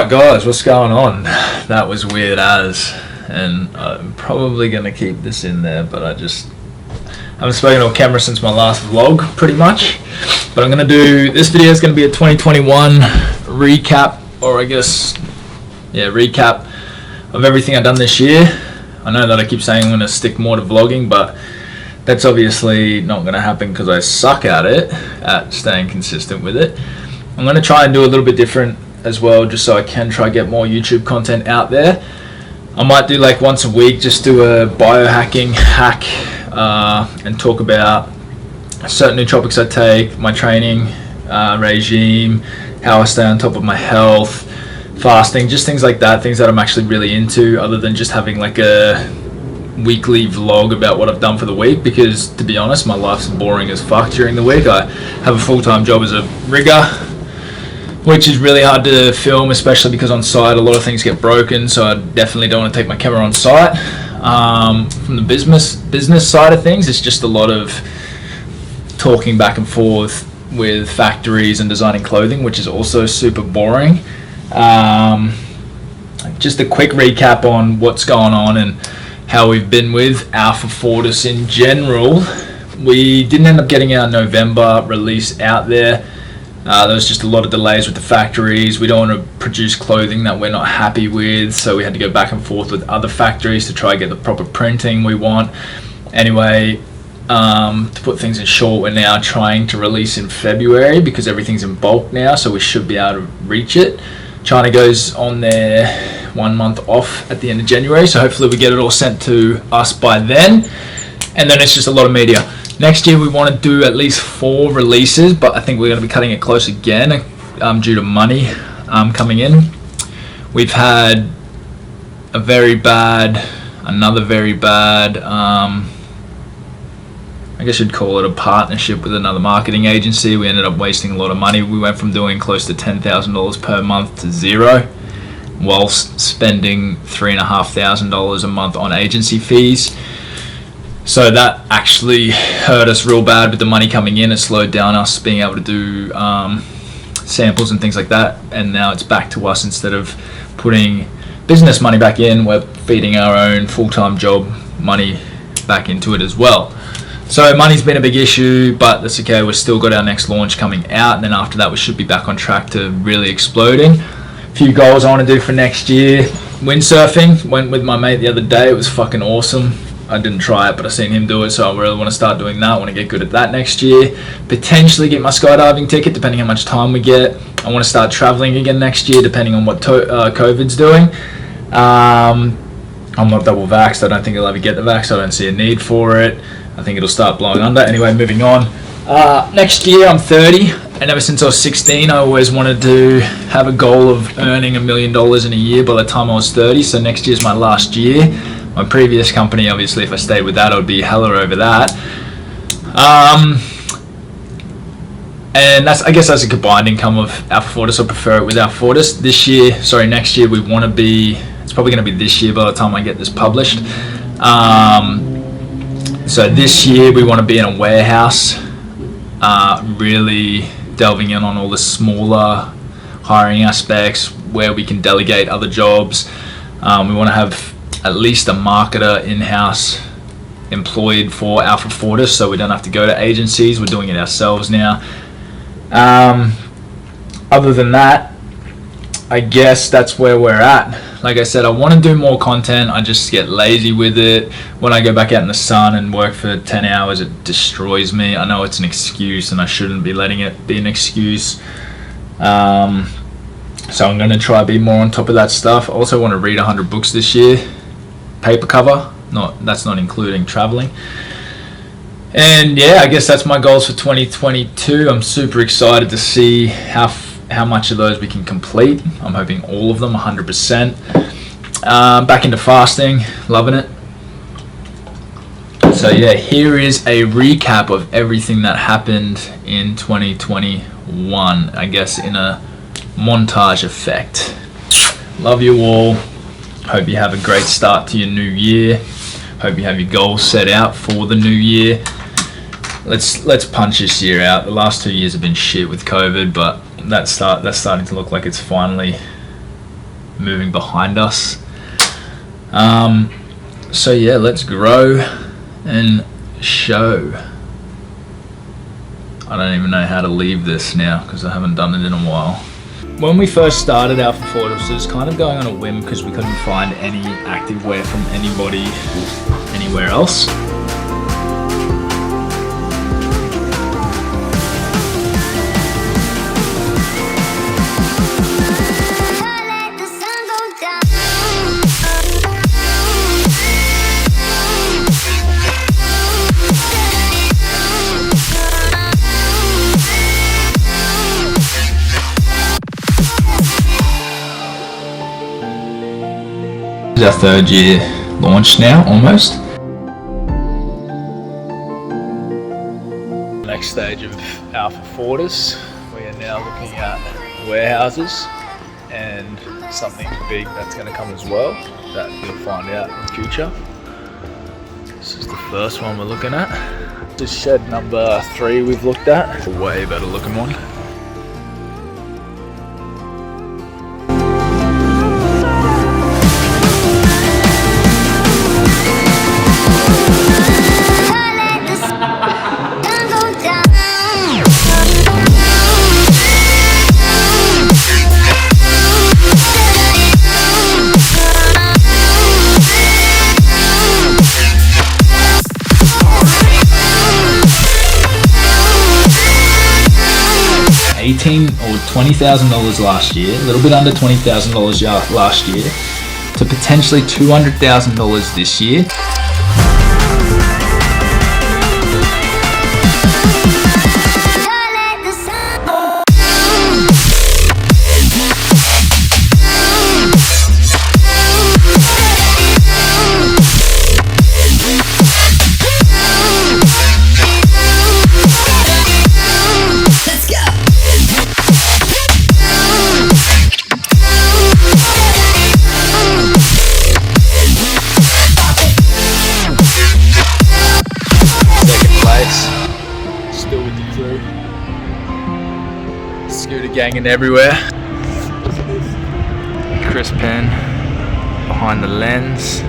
Alright guys, what's going on? That was weird as, and I'm probably going to keep this in there, but I haven't spoken to a camera since my last vlog, pretty much. But I'm going to do, this video is going to be a 2021 recap, or I guess, yeah, recap of everything I've done this year. I know that I keep saying I'm going to stick more to vlogging, but that's obviously not going to happen because I suck at it, at staying consistent with it. I'm going to try and do a little bit different as well, just so I can try get more YouTube content out there. I might do like once a week, just do a biohacking hack and talk about certain nootropics I take, my training regime, how I stay on top of my health, fasting, just things like that, things that I'm actually really into, other than just having like a weekly vlog about what I've done for the week, because to be honest, my life's boring as fuck during the week. I have a full-time job as a rigger, which is really hard to film, especially because on site a lot of things get broken, so I definitely don't want to take my camera on site. From the business side of things, it's just a lot of talking back and forth with factories and designing clothing, which is also super boring. Just a quick recap on what's going on and how we've been with Alpha Fortis in general. We didn't end up getting our November release out there. There was just a lot of delays with the factories. We don't want to produce clothing that we're not happy with, so we had to go back and forth with other factories to try and get the proper printing we want. Anyway, to put things in short, we're now trying to release in February because everything's in bulk now, so we should be able to reach it. China goes on their 1 month off at the end of January, so hopefully we get it all sent to us by then. And then it's just a lot of media. Next year we want to do at least 4 releases, but I think we're going to be cutting it close again due to money coming in. We've had another very bad, I guess you'd call it a partnership with another marketing agency. We ended up wasting a lot of money. We went from doing close to $10,000 per month to zero, whilst spending $3,500 a month on agency fees. So that actually hurt us real bad with the money coming in. It slowed down us being able to do samples and things like that. And now it's back to us. Instead of putting business money back in, we're feeding our own full-time job money back into it as well. So money's been a big issue, but that's okay. We've still got our next launch coming out. And then after that, we should be back on track to really exploding. A few goals I want to do for next year. Windsurfing. Went with my mate the other day. It was fucking awesome. I didn't try it, but I seen him do it, so I really want to start doing that. I want to get good at that next year. Potentially get my skydiving ticket, depending how much time we get. I want to start traveling again next year, depending on what COVID's doing. I'm not double vaxxed. I don't think I'll ever get the vax. I don't see a need for it. I think it'll start blowing under. Anyway, moving on. Next year, I'm 30, and ever since I was 16, I always wanted to have a goal of earning $1 million in a year by the time I was 30, so next year's my last year. My previous company, obviously, if I stayed with that, I would be hella over that. And I guess that's a combined income of Alpha Fortis. I prefer it with Alpha Fortis. Next year we want to be, it's probably going to be this year by the time I get this published. So this year we want to be in a warehouse, really delving in on all the smaller hiring aspects where we can delegate other jobs. We want to have at least a marketer in-house employed for Alpha Fortis, so we don't have to go to agencies. We're doing it ourselves now. Other than that, I guess that's where we're at. Like I said, I want to do more content. I just get lazy with it. When I go back out in the sun and work for 10 hours, it destroys me. I know it's an excuse, and I shouldn't be letting it be an excuse. So I'm going to try to be more on top of that stuff. I also want to read 100 books this year. Paper cover, that's not including traveling. And yeah, I guess that's my goals for 2022. I'm super excited to see how much of those we can complete. I'm hoping all of them, 100%. Back into fasting, loving it. So yeah, here is a recap of everything that happened in 2021, I guess in a montage effect. Love you all. Hope you have a great start to your new year. Hope you have your goals set out for the new year. Let's punch this year out. The last 2 years have been shit with COVID, but that's starting to look like it's finally moving behind us. So yeah, let's grow and show. I don't even know how to leave this now because I haven't done it in a while. When we first started Alpha Fortis, it was kind of going on a whim because we couldn't find any active wear from anybody anywhere else. It's our third year launch now, almost. Next stage of Alpha Fortis, we are now looking at warehouses and something big that's going to come as well that you'll find out in the future. This is the first one we're looking at. This is shed number 3 we've looked at. It's a way better looking one. $18,000 or $20,000 last year, a little bit under $20,000 last year, to potentially $200,000 this year. Still with the crew. Scooter ganging everywhere. Chris Penn behind the lens.